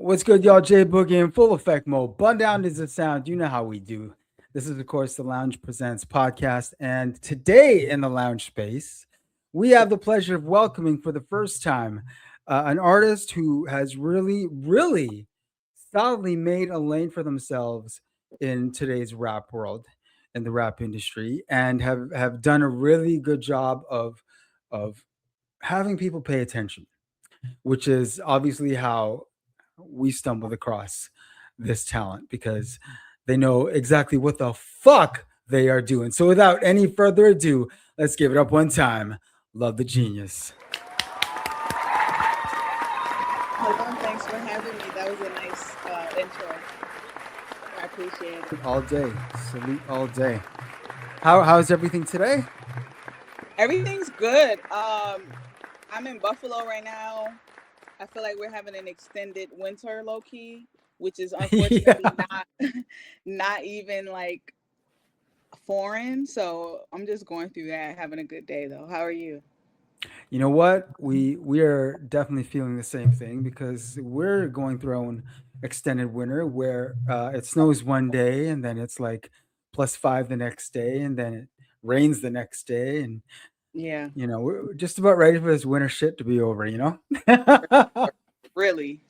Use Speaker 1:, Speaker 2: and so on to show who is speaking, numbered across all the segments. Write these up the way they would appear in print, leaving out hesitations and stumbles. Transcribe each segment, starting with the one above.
Speaker 1: What's good, y'all? J Boogie in full effect mode. Bun down is the sound. You know how we do. This is, of course, the Lounge Presents podcast. And today in the lounge space, we have the pleasure of welcoming for the first time an artist who has really solidly made a lane for themselves in today's rap world, in the rap industry, and have done a really good job of having people pay attention, which is obviously how we stumbled across this talent because they know exactly what the fuck they are doing. So without any further ado, let's give it up one time. Love the genius.
Speaker 2: Hello, thanks for having me. That was a nice intro. I appreciate it.
Speaker 1: All day. Salute all day. How's everything today?
Speaker 2: Everything's good. I'm in Buffalo right now. I feel like we're having an extended winter, low key, which is unfortunately
Speaker 1: Yeah.
Speaker 2: not not even like foreign. So I'm just going through that, having a good day though. How are you?
Speaker 1: You know what? We are definitely feeling the same thing because we're going through our own extended winter where it snows one day and then it's like +5 the next day and then it rains the next day and
Speaker 2: Yeah,
Speaker 1: we're just about ready for this winter shit to be over.
Speaker 2: really.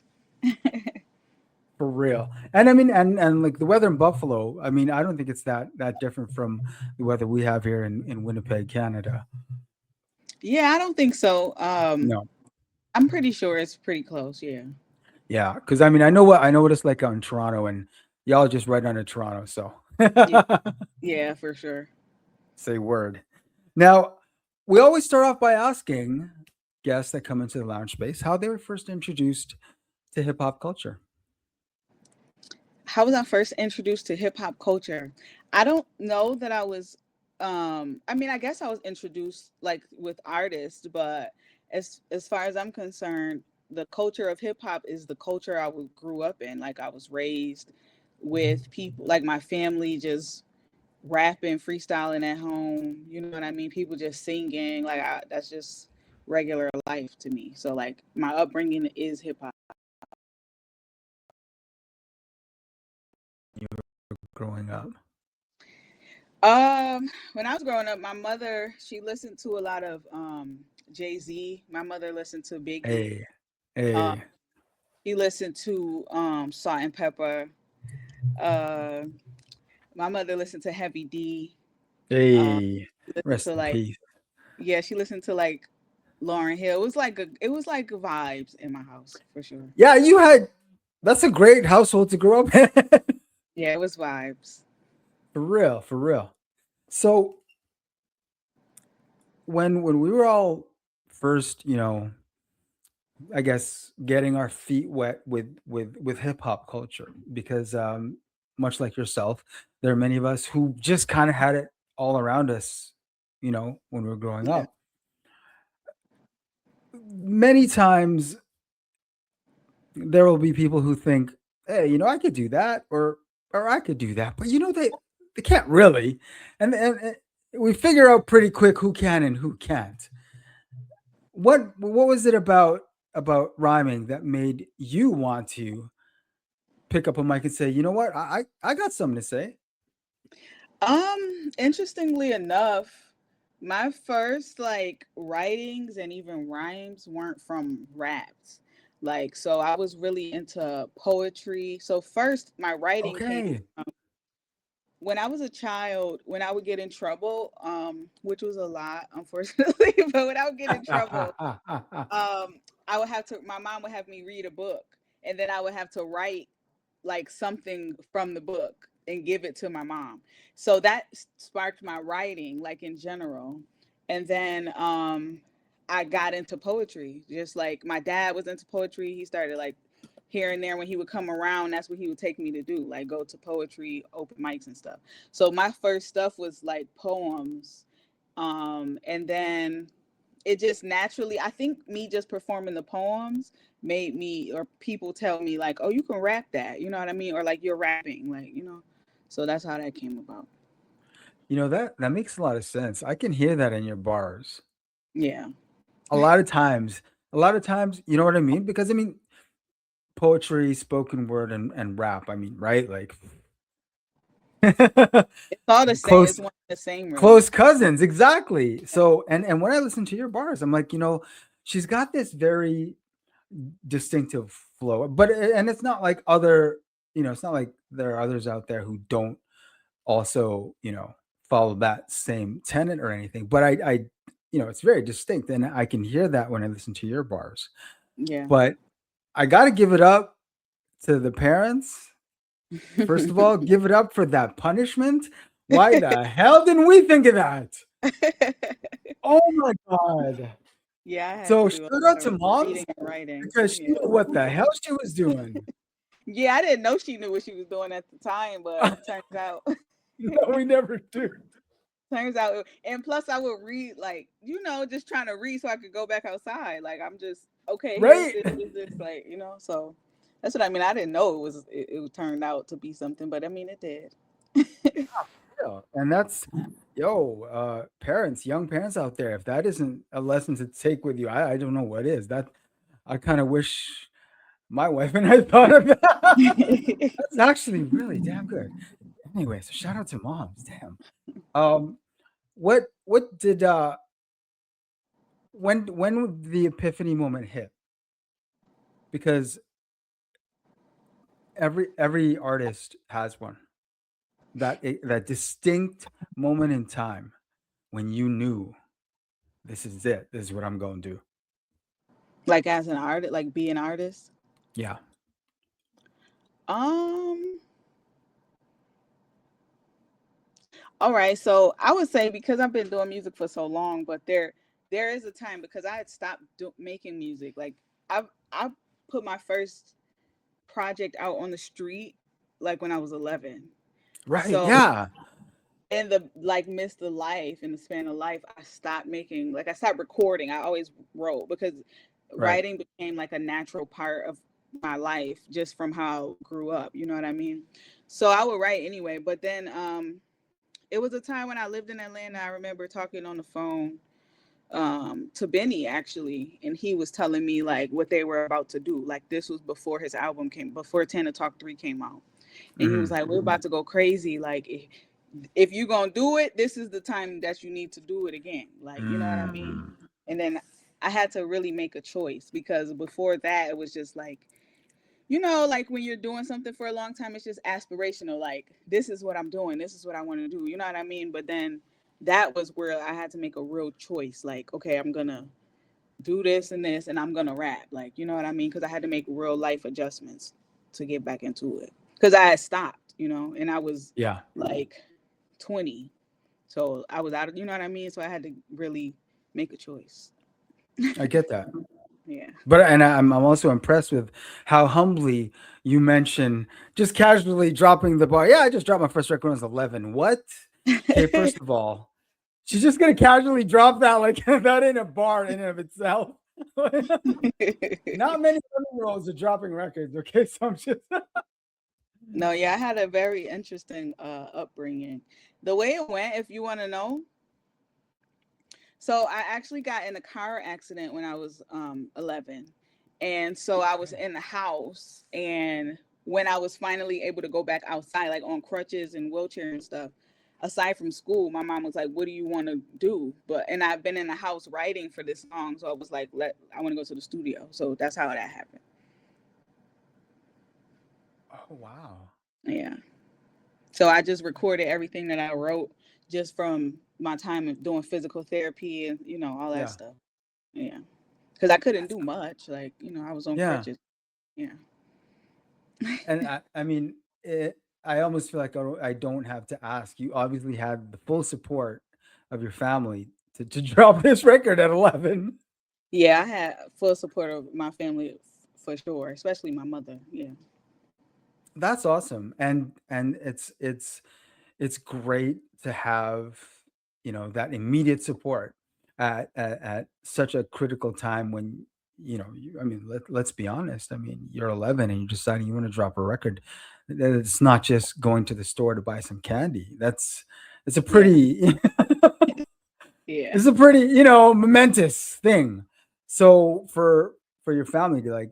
Speaker 1: For real. And I mean, and like the weather in Buffalo, I mean, I don't think it's that different from the weather we have here in Winnipeg, Canada.
Speaker 2: Yeah, I don't think so.
Speaker 1: No.
Speaker 2: I'm pretty sure it's pretty close. Yeah.
Speaker 1: Yeah, because I mean, I know what it's like out in Toronto, and y'all just right under Toronto, so
Speaker 2: Yeah. Yeah, for sure.
Speaker 1: say word. Now, we always start off by asking guests that come into the lounge space how they were first introduced to hip hop culture.
Speaker 2: How was I first introduced to hip hop culture? I don't know that I was I mean, I guess I was introduced like with artists, but as far as I'm concerned, the culture of hip hop is the culture grew up in. Like I was raised with people like my family just rapping, freestyling at home, you know what I mean? People just singing, that's just regular life to me. So like my upbringing is hip hop.
Speaker 1: You were growing up.
Speaker 2: When I was growing up, my mother, she listened to a lot of Jay-Z. My mother listened to Biggie.
Speaker 1: Hey,
Speaker 2: Um,
Speaker 1: hey,
Speaker 2: he listened to Salt and Pepper. Uh, my mother listened to Heavy D. Uh,
Speaker 1: hey.
Speaker 2: listened
Speaker 1: Rest
Speaker 2: to
Speaker 1: in
Speaker 2: like
Speaker 1: peace.
Speaker 2: yeah, she listened to like Lauren Hill. It was like vibes in my house for sure.
Speaker 1: Yeah, you had. That's a great household to grow up in.
Speaker 2: Yeah, it was vibes.
Speaker 1: For real, for real. So when we were all first, I guess getting our feet wet with hip hop culture, because much like yourself, there are many of us who just kind of had it all around us, when we were growing
Speaker 2: Yeah.
Speaker 1: up. Many times there will be people who think, "Hey, I could do that," or "I could do that," but they can't really, and we figure out pretty quick who can and who can't. What was it about rhyming that made you want to pick up a mic and say, you know what, I got something to say?
Speaker 2: Interestingly enough, my first like writings and even rhymes weren't from raps. Like, so I was really into poetry. So first my writing came
Speaker 1: Okay.
Speaker 2: when I was a child, when I would get in trouble, which was a lot, unfortunately, but when I would get in trouble, I would have to my mom would have me read a book and then I would have to write like something from the book and give it to my mom. So that sparked my writing, like in general. And then I got into poetry. Just like my dad was into poetry, he started like here and there when he would come around, that's what he would take me to do, like go to poetry, open mics and stuff. So my first stuff was like poems. And then it just naturally, I think me just performing the poems made me, or people tell me like, oh, you can rap that, you know what I mean, or like you're rapping, like. So that's how that came about.
Speaker 1: That makes a lot of sense. I can hear that in your bars.
Speaker 2: Yeah.
Speaker 1: A lot of times, you know what I mean? Because I mean, poetry, spoken word, and rap. I mean, right? Like
Speaker 2: It's all the same. It's
Speaker 1: close
Speaker 2: one and the same, really.
Speaker 1: close cousins, exactly. So, and when I listen to your bars, I'm like, she's got this very distinctive flow, but and it's not like it's not like there are others out there who don't also follow that same tenet or anything. But it's very distinct, and I can hear that when I listen to your bars.
Speaker 2: Yeah.
Speaker 1: But I got to give it up to the parents. First of all, give it up for that punishment. Why the hell didn't we think of that? Oh my god.
Speaker 2: Yeah, I had to
Speaker 1: So
Speaker 2: do a
Speaker 1: shout
Speaker 2: lot
Speaker 1: out
Speaker 2: of
Speaker 1: to moms
Speaker 2: reading and writing.
Speaker 1: because she
Speaker 2: Yeah.
Speaker 1: knew what the hell she was doing.
Speaker 2: Yeah, I didn't know she knew what she was doing at the time, but turns out
Speaker 1: No, we never do.
Speaker 2: and plus I would read like, just trying to read so I could go back outside. Like I'm just okay,
Speaker 1: Right?
Speaker 2: here's this, like, so that's what I mean. I didn't know it turned out to be something, but I mean it did.
Speaker 1: Yeah. And that's parents, young parents out there, if that isn't a lesson to take with you, I don't know what is. That I kind of wish my wife and I thought of that. That's actually really damn good. Anyway, so shout out to moms. Damn. Um, what did when would the epiphany moment hit? Because every artist has one. That distinct moment in time when you knew this is it. This is what I'm going to do.
Speaker 2: Like as an artist, like be an artist.
Speaker 1: Yeah.
Speaker 2: Um all right, so I would say because I've been doing music for so long, but there is a time because I had stopped making music. Like I put my first project out on the street like when I was 11.
Speaker 1: Right.
Speaker 2: So
Speaker 1: Yeah.
Speaker 2: in the like missed the life in the span of life, I stopped making, like I stopped recording. I always wrote because
Speaker 1: Right.
Speaker 2: writing became like a natural part of my life just from how I grew up, you know what I mean? So I would write anyway, but then it was a time when I lived in Atlanta. I remember talking on the phone to Benny actually, and he was telling me like what they were about to do. Like this was before his album before 10 to Talk 3 came out. And he was
Speaker 1: Mm-hmm.
Speaker 2: like, we're about to go crazy. Like if you're gonna do it, this is the time that you need to do it again. Like, you know what I mean?
Speaker 1: Mm.
Speaker 2: And then I had to really make a choice because before that it was just like, like when you're doing something for a long time, it's just aspirational. Like, this is what I'm doing. This is what I want to do. You know what I mean? But then that was where I had to make a real choice. Like, okay, I'm going to do this and I'm going to rap. Like, you know what I mean? Because I had to make real life adjustments to get back into it. Because I had stopped, and I was
Speaker 1: Yeah.
Speaker 2: like 20. So I was out of, you know what I mean? So I had to really make a choice.
Speaker 1: I get that.
Speaker 2: Yeah.
Speaker 1: But and I'm also impressed with how humbly you mention just casually dropping the bar. Yeah, I just dropped my first record when I was 11. What? Okay, first of all, she's just gonna casually drop that like that in a bar in and of itself. Not many 7-year-olds are dropping records. Okay, so I'm just
Speaker 2: No, yeah, I had a very interesting upbringing. The way it went, if you want to know. So I actually got in a car accident when I was 11. And so I was in the house, and when I was finally able to go back outside, like on crutches and wheelchair and stuff, aside from school, my mom was like, "What do you want to do?" And I've been in the house writing for this song, so I was like, I want to go to the studio." So that's how that happened.
Speaker 1: oh wow.
Speaker 2: Yeah. So I just recorded everything that I wrote just from my time of doing physical therapy and all that
Speaker 1: Yeah.
Speaker 2: stuff. Yeah, because I couldn't
Speaker 1: That's
Speaker 2: do much. Like I was on
Speaker 1: yeah.
Speaker 2: crutches. Yeah.
Speaker 1: And I mean, I almost feel like I don't have to ask. You obviously had the full support of your family to drop this record at 11.
Speaker 2: Yeah, I had full support of my family for sure, especially my mother. Yeah.
Speaker 1: That's awesome. And it's great to have, that immediate support at such a critical time when, I mean, let's be honest. I mean, you're 11 and you're deciding you want to drop a record. It's not just going to the store to buy some candy. It's a
Speaker 2: Yeah.
Speaker 1: pretty
Speaker 2: Yeah.
Speaker 1: it's a pretty, momentous thing. So for your family to like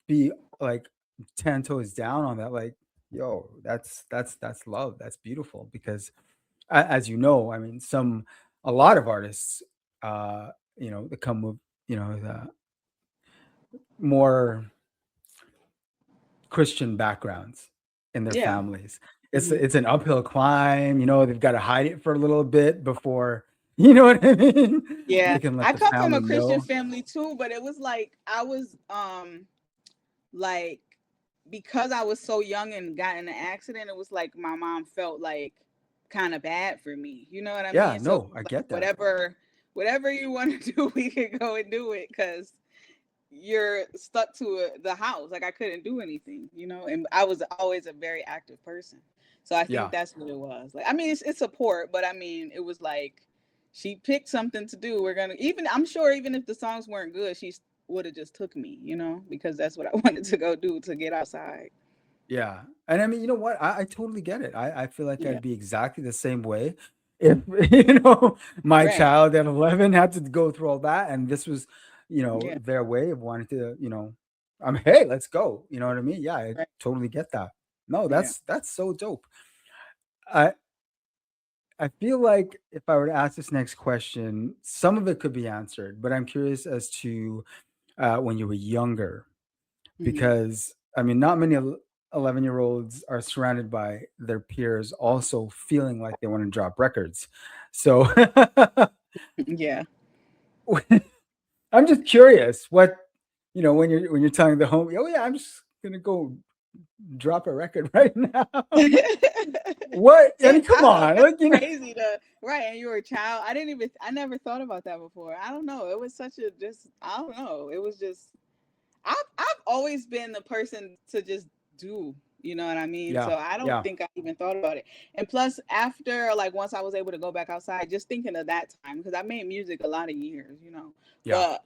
Speaker 1: be like 10 toes down on that. Like, yo, that's love. That's beautiful. Because as you know, I mean, a lot of artists, uh, they come with, the more Christian backgrounds in their
Speaker 2: Yeah.
Speaker 1: families.
Speaker 2: Hmm.
Speaker 1: It's an uphill climb. They've got to hide it for a little bit before, you know what I mean?
Speaker 2: Yeah.
Speaker 1: They can let
Speaker 2: I
Speaker 1: the
Speaker 2: come from a
Speaker 1: family
Speaker 2: Christian
Speaker 1: know.
Speaker 2: family too, but it was like I was like because I was so young and got in an accident, it was like my mom felt like kind of bad for me. You know what I
Speaker 1: Yeah,
Speaker 2: mean? So
Speaker 1: no, I
Speaker 2: like
Speaker 1: get that.
Speaker 2: whatever you want to do, we could go and do it because you're stuck to the house. Like I couldn't do anything, and I was always a very active person. So I think
Speaker 1: Yeah,
Speaker 2: that's what it was. Like, I mean, it's support, but I mean, it was like she picked something to do. I'm sure even if the songs weren't good, she would have just took me, because that's what I wanted to go do to get outside.
Speaker 1: yeah. And I mean, you know what? I totally get it. I feel like
Speaker 2: Yeah.
Speaker 1: I'd be exactly the same way if, my
Speaker 2: Right.
Speaker 1: child at 11 had to go through all that. And this was,
Speaker 2: Yeah.
Speaker 1: their way of wanting to, hey, let's go. You know what I mean? Yeah, I
Speaker 2: Right.
Speaker 1: totally get that. No,
Speaker 2: Yeah.
Speaker 1: that's so dope. I, I feel like if I were to ask this next question, some of it could be answered, but I'm curious as to when you were younger,
Speaker 2: Hmm.
Speaker 1: because I mean, not many 11-year-olds are surrounded by their peers also feeling like they want to drop records. So
Speaker 2: Yeah.
Speaker 1: I'm just curious what, when you're telling the homie, oh yeah, I'm just gonna go drop a record right now. What? I mean, come
Speaker 2: I know
Speaker 1: on,
Speaker 2: that's
Speaker 1: like
Speaker 2: crazy to right, and you were a child. I never thought about that before. I don't know. It was such a just I don't know. It was just I've always been the person to just do, you know what I mean?
Speaker 1: yeah,
Speaker 2: So I don't
Speaker 1: yeah,
Speaker 2: think I even thought about it. And plus after like once I was able to go back outside, just thinking of that time because I made music a lot of years.
Speaker 1: yeah,
Speaker 2: But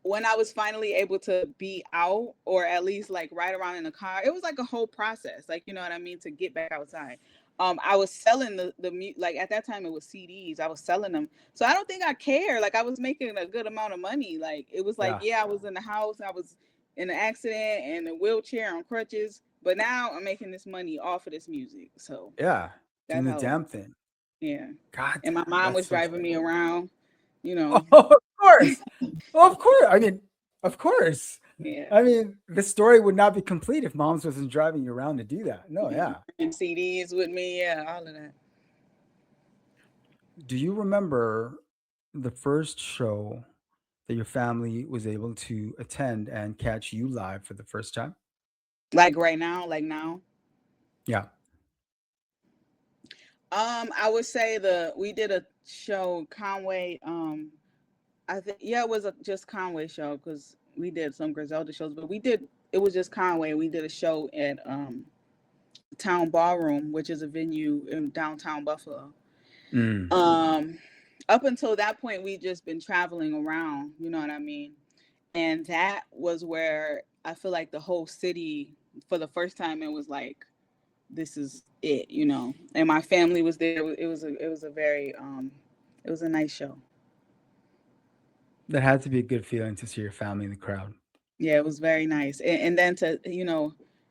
Speaker 2: when I was finally able to be out or at least like ride around in a car, it was like a whole process, like you know what I mean, to get back outside. I was selling like at that time it was CDs. I was selling them, so I don't think I care. Like I was making a good amount of money. Like it was like
Speaker 1: yeah,
Speaker 2: yeah, I was in the house, I was in an accident and a wheelchair on crutches, but now I'm making this money off of this music. So
Speaker 1: yeah. Doing
Speaker 2: that's
Speaker 1: the
Speaker 2: how it.
Speaker 1: damn thing.
Speaker 2: Yeah,
Speaker 1: God
Speaker 2: and my
Speaker 1: damn,
Speaker 2: mom
Speaker 1: that's
Speaker 2: was
Speaker 1: so
Speaker 2: driving me around. You
Speaker 1: Oh,
Speaker 2: know,
Speaker 1: of course. Of course. I mean, of course.
Speaker 2: yeah.
Speaker 1: I mean, the story would not be complete if moms wasn't driving you around to do that. No,
Speaker 2: Yeah,
Speaker 1: yeah.
Speaker 2: and CDs with me, yeah, all of that.
Speaker 1: Do you remember the first show that your family was able to attend and catch you live for the first time?
Speaker 2: Like right now, like now.
Speaker 1: Yeah.
Speaker 2: I would say we did a show Conway. I think yeah, it was just Conway show because we did some Griselda shows, but we did it was just Conway. We did a show at Town Ballroom, which is a venue in downtown Buffalo.
Speaker 1: Mm.
Speaker 2: Um, Up until that point, we just been traveling around. You know what I mean? And that was where I feel like the whole city, for the first time, it was like, this is it. And my family was there. It was a very it was a nice show.
Speaker 1: That had to be a good feeling to see your family in the crowd.
Speaker 2: Yeah, it was very nice. And then to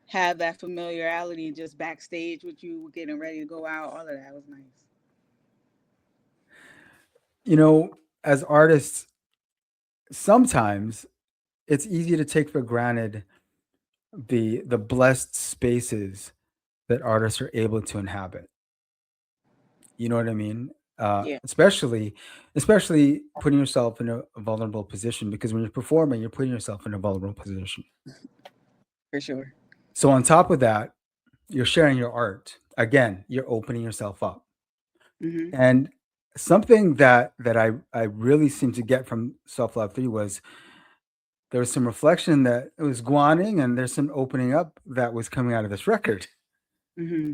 Speaker 2: have that familiarity just backstage with you getting ready to go out, all of that was nice.
Speaker 1: As artists, sometimes it's easy to take for granted the blessed spaces that artists are able to inhabit. You know what I mean?
Speaker 2: Yeah,
Speaker 1: Especially putting yourself in a vulnerable position, because when you're performing, you're putting yourself in a vulnerable position.
Speaker 2: for sure.
Speaker 1: So on top of that, you're sharing your art. Again, you're opening yourself up.
Speaker 2: Hmm.
Speaker 1: And something that I really seemed to get from Self Love 3 was there was some reflection that it was guaning, and there's some opening up that was coming out of this record.
Speaker 2: Hmm.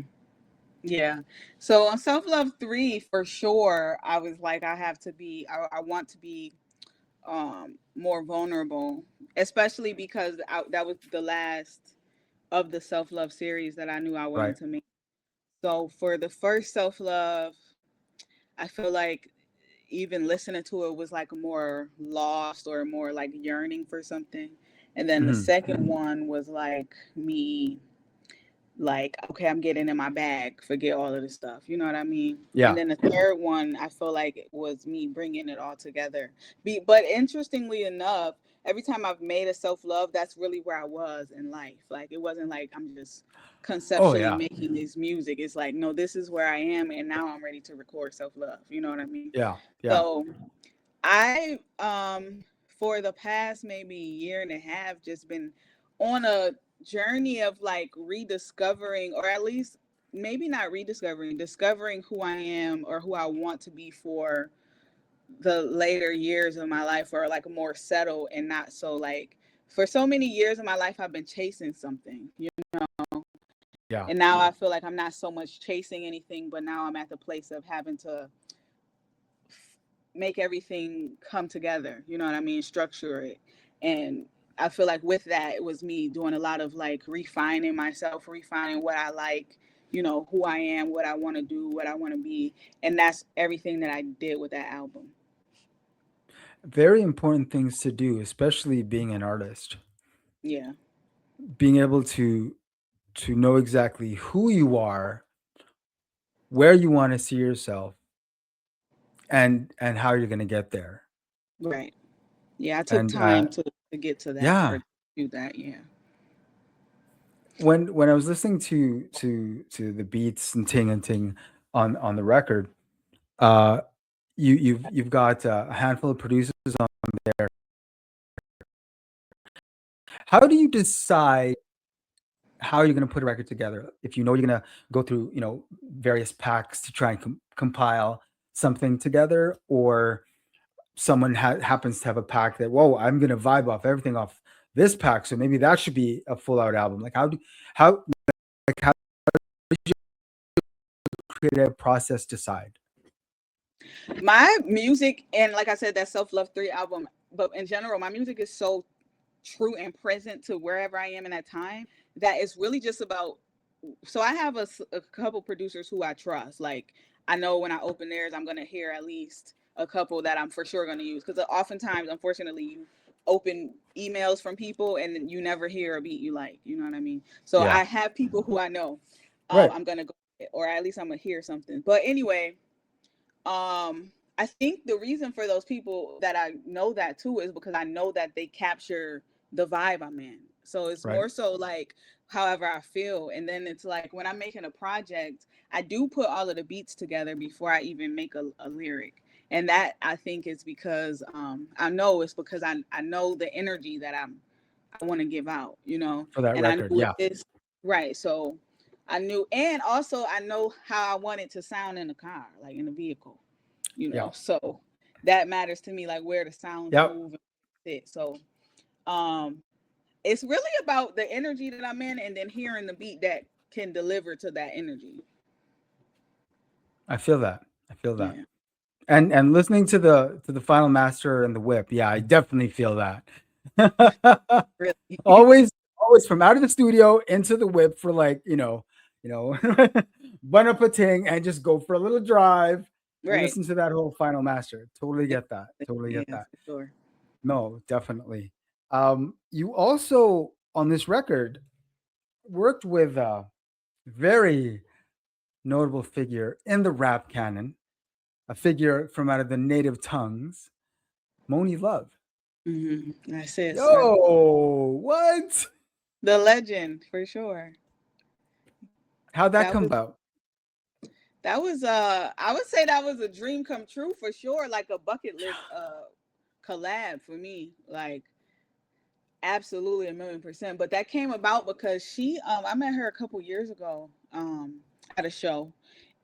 Speaker 2: Yeah. So on Self Love 3, for sure, I was like, I want to be more vulnerable, especially because that was the last of the Self Love series that I knew I wanted
Speaker 1: Right.
Speaker 2: to make. So for the first Self Love, I feel like even listening to it was like more lost or more like yearning for something. And then the
Speaker 1: Hmm.
Speaker 2: second one was like me, like, okay, I'm getting in my bag, forget all of this stuff. You know what I mean? And
Speaker 1: Yeah.
Speaker 2: then the third one, I feel like it was me bringing it all together. But interestingly enough, every time I've made a self love, that's really where I was in life. Like, it wasn't like I'm just
Speaker 1: Oh
Speaker 2: conceptually
Speaker 1: yeah.
Speaker 2: making this music. It's like, no, this is where I am, and now I'm ready to record self love. You know what I mean?
Speaker 1: Yeah. Yeah.
Speaker 2: So I for the past maybe year and a half just been on a journey of like rediscovering, or at least maybe not rediscovering, discovering who I am or who I want to be for the later years of my life, or like more settled and not so like, for so many years of my life I've been chasing something, you know,
Speaker 1: Yeah.
Speaker 2: and now I feel like I'm not so much chasing anything, but now I'm at the place of having to make everything come together, you know what I mean, structure it. And I feel like with that, it was me doing a lot of like refining myself, refining what I like, you know, who I am, what I want to do, what I want to be. And that's everything that I did with that album.
Speaker 1: Very important things to do, especially being an artist.
Speaker 2: Yeah.
Speaker 1: Being able to know exactly who you are, where you want to see yourself, and how you're going to get there.
Speaker 2: Right. Yeah, I took
Speaker 1: And
Speaker 2: time to get to that,
Speaker 1: yeah,
Speaker 2: or do that. Yeah.
Speaker 1: when I was listening to the beats and ting on the record, uh, you've got a handful of producers on there. How do you decide how you're going to put a record together? If you know you're going to go through, various packs to try and compile something together, or someone happens to have a pack that, whoa, I'm going to vibe off everything off this pack, so maybe that should be a full out album. Like how how does your creative process decide?
Speaker 2: My music, and like I said, that Self Love 3 album, but in general, my music is so true and present to wherever I am in that time that it's really just about. So I have a couple producers who I trust. Like, I know when I open theirs, I'm gonna hear at least a couple that I'm for sure gonna use, because oftentimes, unfortunately, you open emails from people and you never hear a beat you like. You know what I mean? So
Speaker 1: Yeah.
Speaker 2: I have people who I know
Speaker 1: Right.
Speaker 2: I'm gonna go, or at least I'm gonna hear something. But anyway, I think the reason for those people that I know that too is because I know that they capture the vibe I'm in. So it's
Speaker 1: Right.
Speaker 2: more so like however I feel. And then it's like when I'm making a project, I do put all of the beats together before I even make a lyric. And that I think is because I know it's because I know the energy that I want to give out, you know,
Speaker 1: For that
Speaker 2: and I knew
Speaker 1: record.
Speaker 2: with
Speaker 1: Yeah.
Speaker 2: this, right. So I knew, and also I know how I want it to sound in the car, like in the vehicle, you
Speaker 1: Yeah.
Speaker 2: know. So that matters to me, like where the sounds
Speaker 1: Yep.
Speaker 2: move and fit. So um it's really about the energy that I'm in, and then hearing the beat that can deliver to that energy.
Speaker 1: I feel that. I feel that.
Speaker 2: Yeah.
Speaker 1: And listening to the final master and the whip, yeah, I definitely feel that.
Speaker 2: Really.
Speaker 1: always always from out of the studio into the whip for like, you know, bun up a ting and just go for a little drive and
Speaker 2: Right.
Speaker 1: listen to that whole final master. Totally get that. Totally
Speaker 2: Yeah,
Speaker 1: get that.
Speaker 2: for sure.
Speaker 1: No, definitely. You also on this record worked with a very notable figure in the rap canon, a figure from out of the native tongues, Moni Love.
Speaker 2: That's it.
Speaker 1: Yo, what?
Speaker 2: The legend for sure.
Speaker 1: How'd that
Speaker 2: That
Speaker 1: come
Speaker 2: was
Speaker 1: about?
Speaker 2: I would say that was a dream come true for sure, like a bucket list collab for me. Like absolutely 1,000,000%. But that came about because I met her a couple years ago at a show,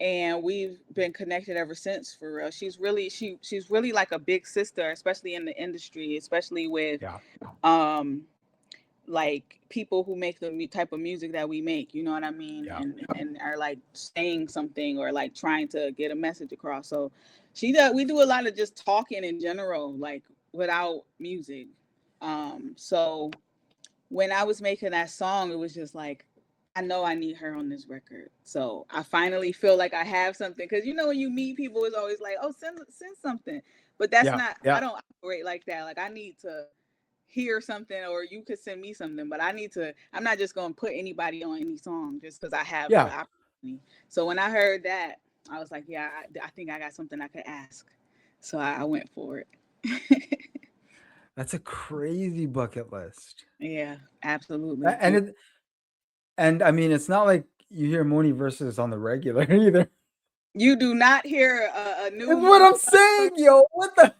Speaker 2: and we've been connected ever since for real. She's really like a big sister, especially in the industry, especially with
Speaker 1: Yeah,
Speaker 2: um like people who make the type of music that we make, you know what I mean,
Speaker 1: yeah.
Speaker 2: and are like saying something or like trying to get a message across. So she does. We do a lot of just talking in general, like without music. So when I was making that song, it was just like, I know I need her on this record. So I finally feel like I have something, because you know when you meet people, it's always like, oh, send something, but that's
Speaker 1: Yeah,
Speaker 2: not. I
Speaker 1: yeah.
Speaker 2: don't operate like that. Like I need to hear something, or you could send me something, but I'm not just going to put anybody on any song just because I have the
Speaker 1: Yeah,
Speaker 2: opportunity. So when I heard that, I was like, yeah, I think I got something I could ask. So I went for it.
Speaker 1: that's a crazy bucket list.
Speaker 2: Yeah, absolutely.
Speaker 1: And and I mean, it's not like you hear Mooney verses on the regular either.
Speaker 2: You do not hear a new
Speaker 1: That's what
Speaker 2: Mooney.
Speaker 1: I'm saying, yo. What the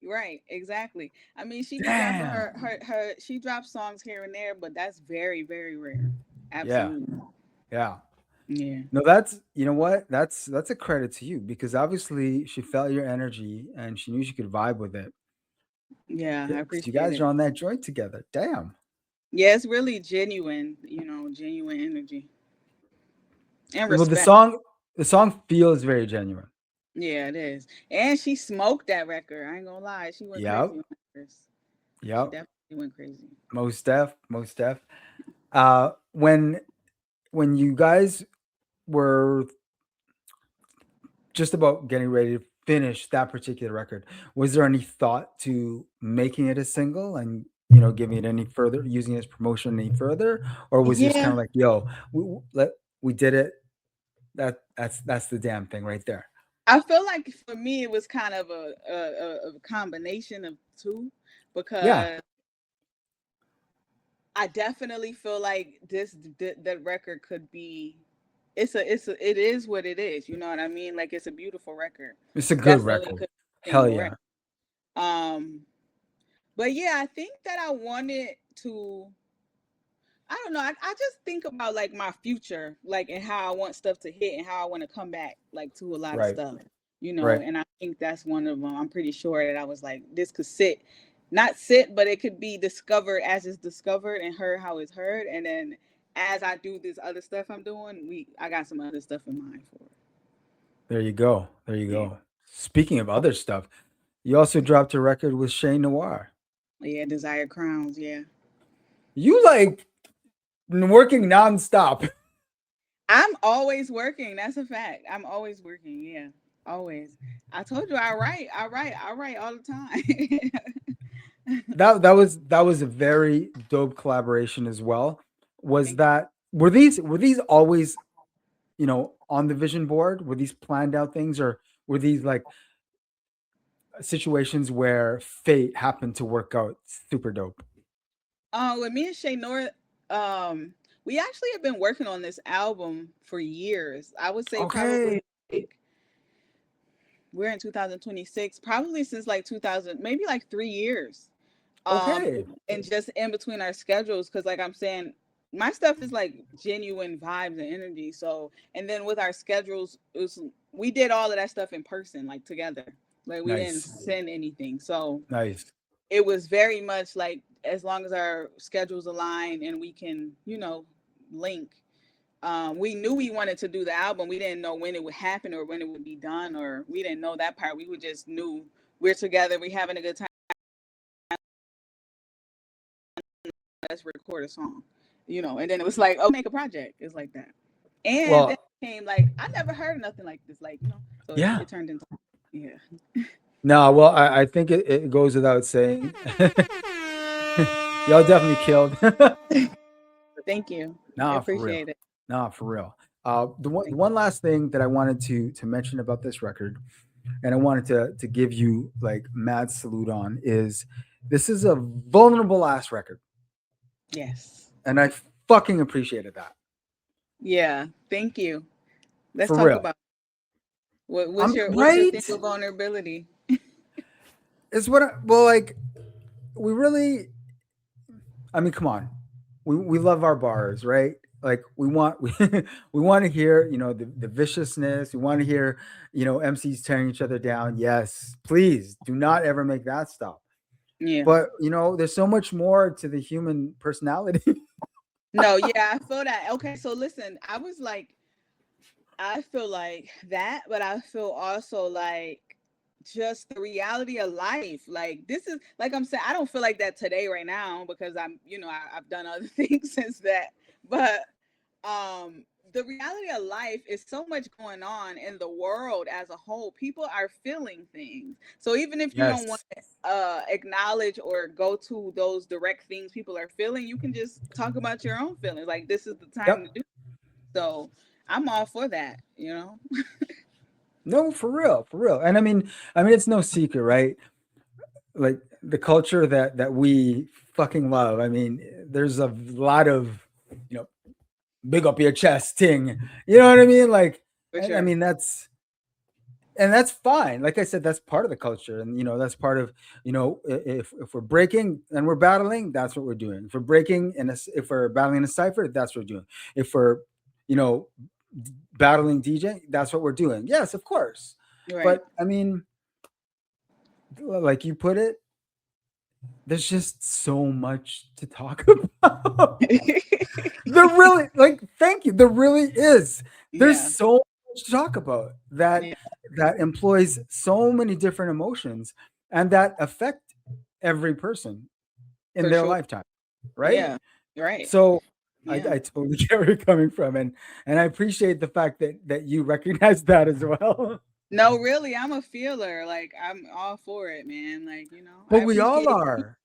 Speaker 2: Right, exactly. I mean, she be dropping
Speaker 1: damn?
Speaker 2: she drops songs here and there, but that's very, very rare.
Speaker 1: Yeah,
Speaker 2: Absolutely.
Speaker 1: yeah.
Speaker 2: Yeah.
Speaker 1: No, that's you know what? That's a credit to you because obviously she felt your energy and she knew she could vibe with it.
Speaker 2: Yeah, I
Speaker 1: Because you
Speaker 2: appreciate
Speaker 1: guys are
Speaker 2: it.
Speaker 1: on that joint together. Damn.
Speaker 2: Yeah, it's really genuine, genuine energy and
Speaker 1: Well,
Speaker 2: respect.
Speaker 1: the song feels very genuine.
Speaker 2: Yeah, it is. And she smoked that record. I ain't gonna lie. She went crazy
Speaker 1: Yep.
Speaker 2: on that verse. She
Speaker 1: Yep.
Speaker 2: definitely went crazy.
Speaker 1: Most def. Most def. Uh, when when you guys were just about getting ready to finish that particular record, was there any thought to making it a single and giving it any further, using it as promotion any further, or was it just kind
Speaker 2: Yeah.
Speaker 1: of like, yo, we did it. That's the damn thing right there.
Speaker 2: I feel like for me it was kind of a combination of two,
Speaker 1: Yeah.
Speaker 2: because I definitely feel like that record could be, it is what it is. You know what I mean? Like, it's a beautiful record.
Speaker 1: It's a good
Speaker 2: Definitely
Speaker 1: record.
Speaker 2: could be a
Speaker 1: Hell
Speaker 2: single
Speaker 1: yeah.
Speaker 2: record. Um, but yeah, I think that I wanted to. I don't know. I just think about like my future, like, and how I want stuff to hit and how I want to come back, like, to a lot of
Speaker 1: Right.
Speaker 2: stuff,
Speaker 1: Right.
Speaker 2: and I think that's one of them. I'm pretty sure that I was like, this could not sit, but it could be discovered as it's discovered and heard how it's heard. And then as I do this other stuff I'm doing, I got some other stuff in mind for it.
Speaker 1: There you go. There you
Speaker 2: Yeah.
Speaker 1: go. Speaking of other stuff, you also dropped a record with Shane Noir.
Speaker 2: Yeah. Desire Crowns. Yeah.
Speaker 1: You like working nonstop.
Speaker 2: I'm always working. That's a fact. I'm always working. Yeah. Always. I told you I write all the time.
Speaker 1: That was a very dope collaboration as well. Was
Speaker 2: Thank you.
Speaker 1: that were these always on the vision board? Were these planned out things, or were these like situations where fate happened to work out super dope?
Speaker 2: With me and Shay North, we actually have been working on this album for years. I would say
Speaker 1: Okay.
Speaker 2: probably, like, we're in 2026, probably since like 2000, maybe like 3 years. Um,
Speaker 1: Okay.
Speaker 2: and just in between our schedules, because like I'm saying, my stuff is like genuine vibes and energy. So, and then with our schedules, we did all of that stuff in person, like together. Like, we didn't
Speaker 1: Nice.
Speaker 2: send anything. So
Speaker 1: Nice.
Speaker 2: it was very much like, as long as our schedules align and we can, link. We knew we wanted to do the album. We didn't know when it would happen or when it would be done, or we didn't know that part. We would just knew we're together, we having a good time. Let's record a song, and then it was like, oh, make a project. It's like that. And then
Speaker 1: Well,
Speaker 2: it came like, I never heard nothing like this, like, so
Speaker 1: yeah.
Speaker 2: it turned into, yeah.
Speaker 1: No, well, I think it goes without saying. Y'all definitely killed.
Speaker 2: Thank you. I
Speaker 1: Nah, for real.
Speaker 2: appreciate it.
Speaker 1: Nah, for real. The
Speaker 2: Thank
Speaker 1: one last thing that I wanted to mention about this record, and I wanted to give you like mad salute on, is this is a vulnerable ass record,
Speaker 2: you. Yes.
Speaker 1: and I fucking appreciated that
Speaker 2: Yeah. Thank you. Let's
Speaker 1: for
Speaker 2: talk
Speaker 1: real.
Speaker 2: about
Speaker 1: I'm
Speaker 2: what's your
Speaker 1: right.
Speaker 2: thing of vulnerability.
Speaker 1: It's what well, like we really. I mean, come on, we love our bars, right? Like we want to hear the viciousness. We want to hear MCs tearing each other down. Yes, please do not ever make that stop.
Speaker 2: Yeah.
Speaker 1: But there's so much more to the human personality.
Speaker 2: No, yeah, I feel that. Okay, so listen, I feel like that, but I feel also like just the reality of life. Like, this is, like I'm saying, I don't feel like that today right now, because I've done other things since that. But the reality of life is so much going on in the world as a whole. People are feeling things. So even if you don't want
Speaker 1: Yes.
Speaker 2: to acknowledge or go to those direct things people are feeling, you can just talk about your own feelings. Like this is the time to
Speaker 1: Yep.
Speaker 2: do. So I'm all for that, you know?
Speaker 1: No, for real, for real. And I mean, it's no secret, right? Like the culture that we fucking love. I mean, there's a lot of, you know, big up your chest thing. You know what I mean? Like,
Speaker 2: For
Speaker 1: and I
Speaker 2: sure.
Speaker 1: mean that's fine. Like I said, that's part of the culture, and that's part of, if we're breaking and we're battling, that's what we're doing. If we're breaking and if we're battling in a cipher, that's what we're doing. If we're, you know, battling DJ, that's what we're doing. Yes, of course.
Speaker 2: Right.
Speaker 1: But I mean, like you put it, there's just so much to talk about. There really, like, thank you. There really is. There's
Speaker 2: Yeah.
Speaker 1: so much to talk about
Speaker 2: Yeah.
Speaker 1: that employs so many different emotions and that affect every person in
Speaker 2: For
Speaker 1: their
Speaker 2: sure.
Speaker 1: lifetime, right?
Speaker 2: Yeah. Right.
Speaker 1: So
Speaker 2: Yeah.
Speaker 1: I totally get where you're coming from, and I appreciate the fact that you recognize that as well.
Speaker 2: No, really, I'm a feeler. Like I'm all for it, man. Like,
Speaker 1: But
Speaker 2: I
Speaker 1: we all
Speaker 2: appreciate you.
Speaker 1: are,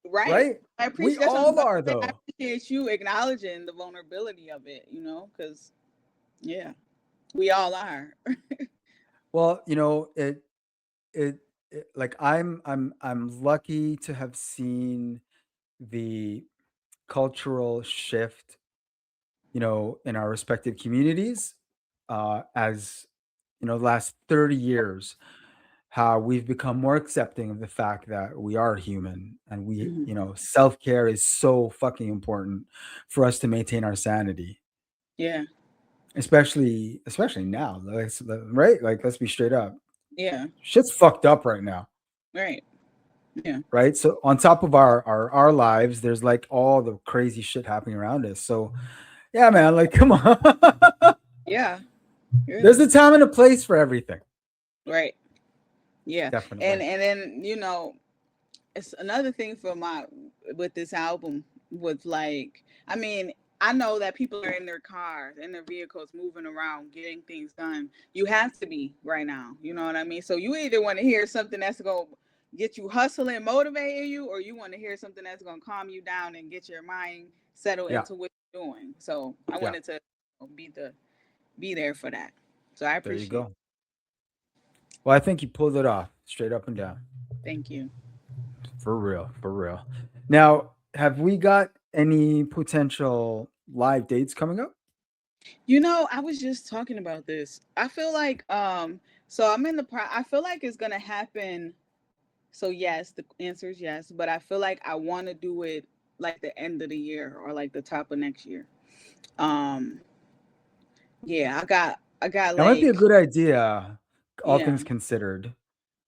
Speaker 2: Right.
Speaker 1: right?
Speaker 2: I
Speaker 1: We
Speaker 2: appreciate that's what I'm
Speaker 1: all
Speaker 2: about to
Speaker 1: are,
Speaker 2: say. I
Speaker 1: though.
Speaker 2: appreciate you acknowledging the vulnerability of it, because yeah, we all are.
Speaker 1: Well, it, like I'm lucky to have seen the cultural shift, in our respective communities, as the last 30 years, how we've become more accepting of the fact that we are human, and we,
Speaker 2: Mhm.
Speaker 1: self-care is so fucking important for us to maintain our sanity,
Speaker 2: Yeah.
Speaker 1: especially now. Right? Like, let's be straight up.
Speaker 2: Yeah.
Speaker 1: Shit's fucked up right now.
Speaker 2: Right. Yeah.
Speaker 1: Right? So on top of our lives, there's like all the crazy shit happening around us. So yeah, man, like, come on.
Speaker 2: Yeah.
Speaker 1: There's
Speaker 2: Really.
Speaker 1: a time and a place for everything.
Speaker 2: Right. Yeah.
Speaker 1: Definitely.
Speaker 2: And then, it's another thing for my with this album was like, I mean, I know that people are in their cars, in their vehicles, moving around, getting things done. You have to be right now. You know what I mean? So you either want to hear something that's going to get you hustling, motivating you, or you want to hear something that's going to calm you down and get your mind settled
Speaker 1: Yeah.
Speaker 2: into what you're doing. So I
Speaker 1: Yeah.
Speaker 2: wanted to be there for that. So I
Speaker 1: There you
Speaker 2: appreciate it.
Speaker 1: go. Well, I think you pulled it off straight up and down.
Speaker 2: Thank you.
Speaker 1: For real. For real. Now, have we got any potential live dates coming up?
Speaker 2: I was just talking about this. I feel like so I'm in I feel like it's going to happen. So yes, the answer is yes, but I feel like I want to do it like the end of the year or like the top of next year. Um yeah, I got
Speaker 1: That might be a
Speaker 2: like
Speaker 1: good idea, all
Speaker 2: yeah.
Speaker 1: things considered.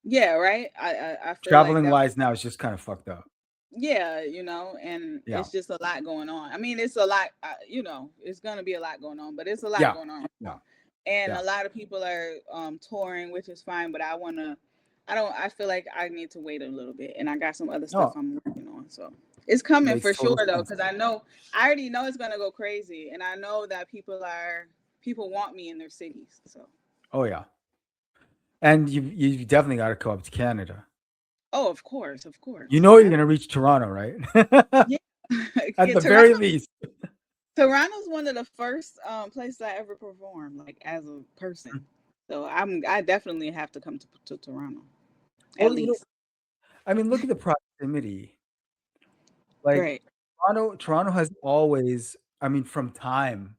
Speaker 2: Yeah, right? I feel like
Speaker 1: Traveling
Speaker 2: that.
Speaker 1: wise now is just kind of fucked up.
Speaker 2: Yeah, and
Speaker 1: Yeah.
Speaker 2: it's just a lot going on. I mean, it's a lot, it's going to be a lot going on, but it's a lot
Speaker 1: Yeah.
Speaker 2: going on.
Speaker 1: Yeah.
Speaker 2: And
Speaker 1: Yeah.
Speaker 2: a lot of people are touring, which is fine, but I feel like I need to wait a little bit, and I got some other stuff
Speaker 1: No,
Speaker 2: I'm working on, so it's coming
Speaker 1: makes
Speaker 2: for sure
Speaker 1: total
Speaker 2: though,
Speaker 1: sense.
Speaker 2: because I already know it's going to go crazy, and I know that people want me in their cities, so.
Speaker 1: Oh yeah. And you definitely got to come up to Canada.
Speaker 2: Oh, of course, of
Speaker 1: You
Speaker 2: course.
Speaker 1: know you're gonna reach Toronto, right?
Speaker 2: Yeah.
Speaker 1: At
Speaker 2: Yeah,
Speaker 1: the very least.
Speaker 2: Toronto's one of the first places I ever performed, like as a person. So I definitely have to come to Toronto, at
Speaker 1: Well,
Speaker 2: least.
Speaker 1: I mean, look at the proximity. Like
Speaker 2: Right.
Speaker 1: Toronto has always, I mean, from time,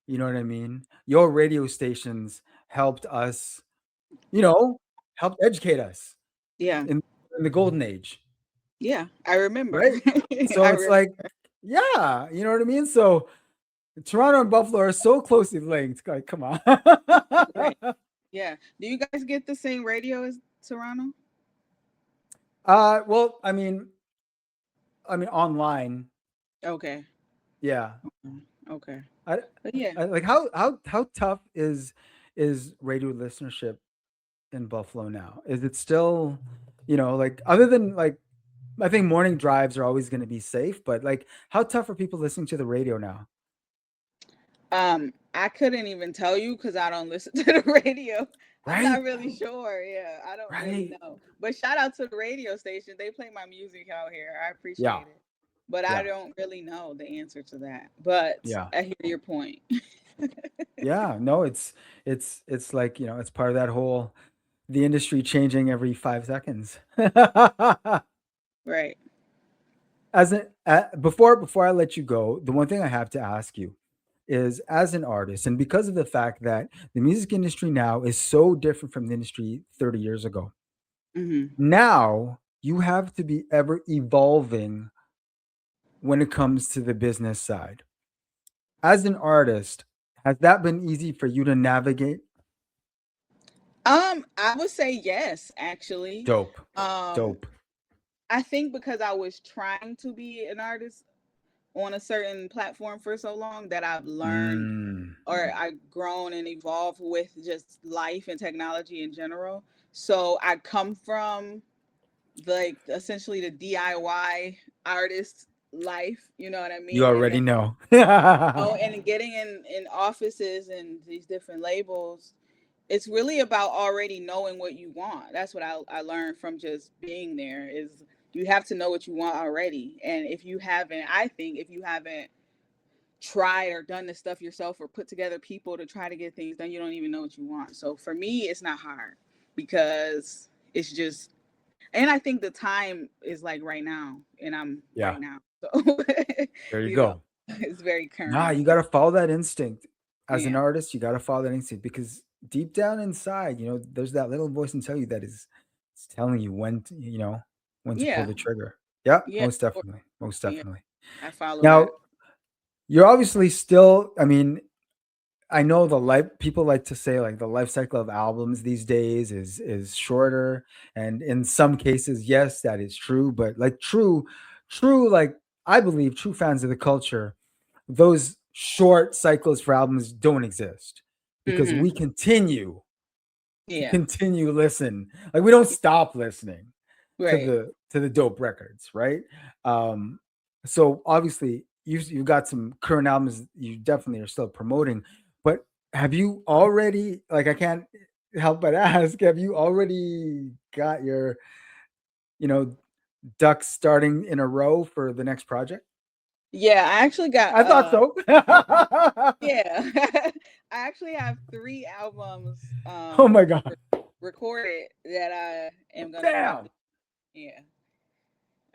Speaker 1: you know what I mean? Your radio stations helped us, you know, helped educate us
Speaker 2: Yeah.
Speaker 1: in, in the golden age,
Speaker 2: Yeah. I remember.
Speaker 1: right? So
Speaker 2: I
Speaker 1: it's
Speaker 2: remember.
Speaker 1: like, yeah, you know what I mean? So Toronto and Buffalo are so closely linked. Like, come on.
Speaker 2: Right. Yeah. Do you guys get the same radio as Toronto?
Speaker 1: Well, I mean, online,
Speaker 2: Okay.
Speaker 1: yeah.
Speaker 2: Okay.
Speaker 1: I,
Speaker 2: But yeah.
Speaker 1: like how tough is radio listenership in Buffalo now? Is it still, like, other than, like, I think morning drives are always going to be safe, but like, how tough are people listening to the radio now?
Speaker 2: I couldn't even tell you because I don't listen to the radio. I'm not
Speaker 1: Right?
Speaker 2: really sure. Yeah, I don't really
Speaker 1: Right?
Speaker 2: know. But shout out to the radio station. They play my music out here. I
Speaker 1: Yeah.
Speaker 2: appreciate it. But I
Speaker 1: Yeah.
Speaker 2: don't really know the answer to that. But
Speaker 1: Yeah.
Speaker 2: I hear your point.
Speaker 1: Yeah. No, it's like, it's part of that whole the industry changing every 5 seconds.
Speaker 2: Right.
Speaker 1: Before I let you go, the one thing I have to ask you is, as an artist, and because of the fact that the music industry now is so different from the industry 30 years ago,
Speaker 2: Hmm.
Speaker 1: now you have to be ever evolving when it comes to the business side. As an artist, has that been easy for you to navigate?
Speaker 2: I would say yes, actually.
Speaker 1: Dope.
Speaker 2: Um,
Speaker 1: Dope.
Speaker 2: I think because I was trying to be an artist on a certain platform for so long that I've learned
Speaker 1: Mm.
Speaker 2: or I've grown and evolved with just life and technology in general. So I come from like essentially the DIY artist life, you know what I
Speaker 1: You
Speaker 2: mean? And then
Speaker 1: already know.
Speaker 2: oh, and getting in offices and these different labels, it's really about already knowing what you want. That's what I learned from just being there is you have to know what you want already. And if you haven't, I think if you haven't tried or done this stuff yourself or put together people to try to get things done, you don't even know what you want. So for me, it's not hard because it's just, and I think the time is like right now, and I'm
Speaker 1: Yeah,
Speaker 2: right now. So,
Speaker 1: there you
Speaker 2: you know,
Speaker 1: go.
Speaker 2: it's very
Speaker 1: Nah,
Speaker 2: current.
Speaker 1: you got to follow that instinct. As an
Speaker 2: Yeah.
Speaker 1: artist, you got to follow that instinct because deep down inside, there's that little voice inside you that is it's telling you when to pull
Speaker 2: Yeah.
Speaker 1: the trigger. Yeah,
Speaker 2: Yeah.
Speaker 1: most definitely. Most
Speaker 2: Yeah.
Speaker 1: definitely.
Speaker 2: I follow
Speaker 1: Now,
Speaker 2: that.
Speaker 1: you're obviously still, I mean, I know the life people like to say like the life cycle of albums these days is shorter, and in some cases, yes, that is true. But like true, like I believe true fans of the culture, those short cycles for albums don't exist because
Speaker 2: Hmm.
Speaker 1: we continue to
Speaker 2: Yeah.
Speaker 1: continue listen, like we don't stop listening to
Speaker 2: Right.
Speaker 1: the dope records, right? Um, so obviously you've got some current albums you definitely are still promoting, but have you already, like, I can't help but ask, have you already got your you know ducks starting in a row for the next project?
Speaker 2: Yeah. I actually got,
Speaker 1: I thought so.
Speaker 2: yeah. I actually have 3 albums,
Speaker 1: Oh my god.
Speaker 2: recorded that I am going to drop.
Speaker 1: Damn.
Speaker 2: Yeah.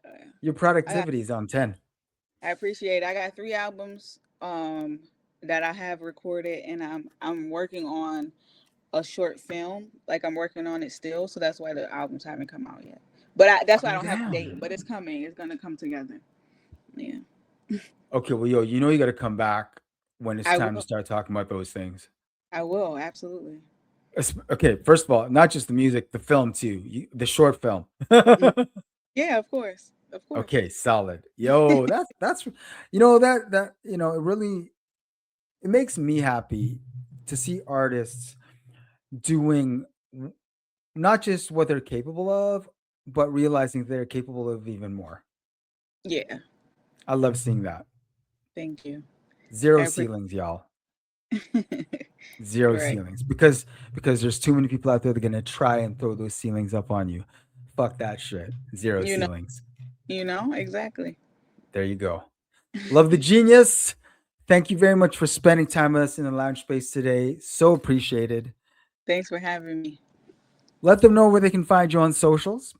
Speaker 2: Uh,
Speaker 1: Your
Speaker 2: I got,
Speaker 1: productivity is on 10.
Speaker 2: I appreciate it. I got 3 albums, that I have recorded, and I'm working on a short film. Like I'm working on it still, so that's why the albums haven't come out yet. But that's why I
Speaker 1: Oh
Speaker 2: don't have a date.
Speaker 1: damn.
Speaker 2: But it's coming. It's gonna come together. Yeah,
Speaker 1: Okay, well, yo, you got to come back when it's
Speaker 2: I
Speaker 1: time to
Speaker 2: will.
Speaker 1: start talking about those things.
Speaker 2: I will absolutely.
Speaker 1: Okay, first of all, not just the music, the film too, the short film.
Speaker 2: Mm. Yeah, of course, of course.
Speaker 1: Okay, solid. Yo, that's that it really it makes me happy to see artists doing not just what they're capable of, but realizing they're capable of even more.
Speaker 2: Yeah,
Speaker 1: I love seeing that.
Speaker 2: thank you. I
Speaker 1: Zero
Speaker 2: appreciate.
Speaker 1: ceilings, y'all. Zero
Speaker 2: Right.
Speaker 1: ceilings because there's too many people out there that are gonna try and throw those ceilings up on you. Fuck that shit. Zero
Speaker 2: You know.
Speaker 1: ceilings.
Speaker 2: Exactly.
Speaker 1: There you go. Love the genius. Thank you very much for spending time with us in the lounge space today. So appreciated.
Speaker 2: Thanks for having me.
Speaker 1: Let them know where they can find you on socials.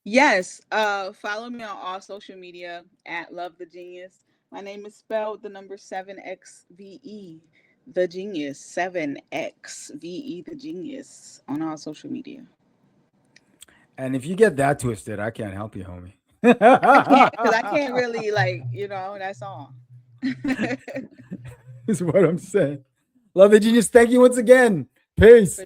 Speaker 2: Yes. Follow me on all social media at Love the Genius. My name is spelled the number 7XVE, the genius. 7XVE, the genius on all social media.
Speaker 1: And if you get that twisted, I can't help you, homie.
Speaker 2: I can't because I can't really that's all.
Speaker 1: Is what I'm saying. Love the genius. Thank you once again. Peace.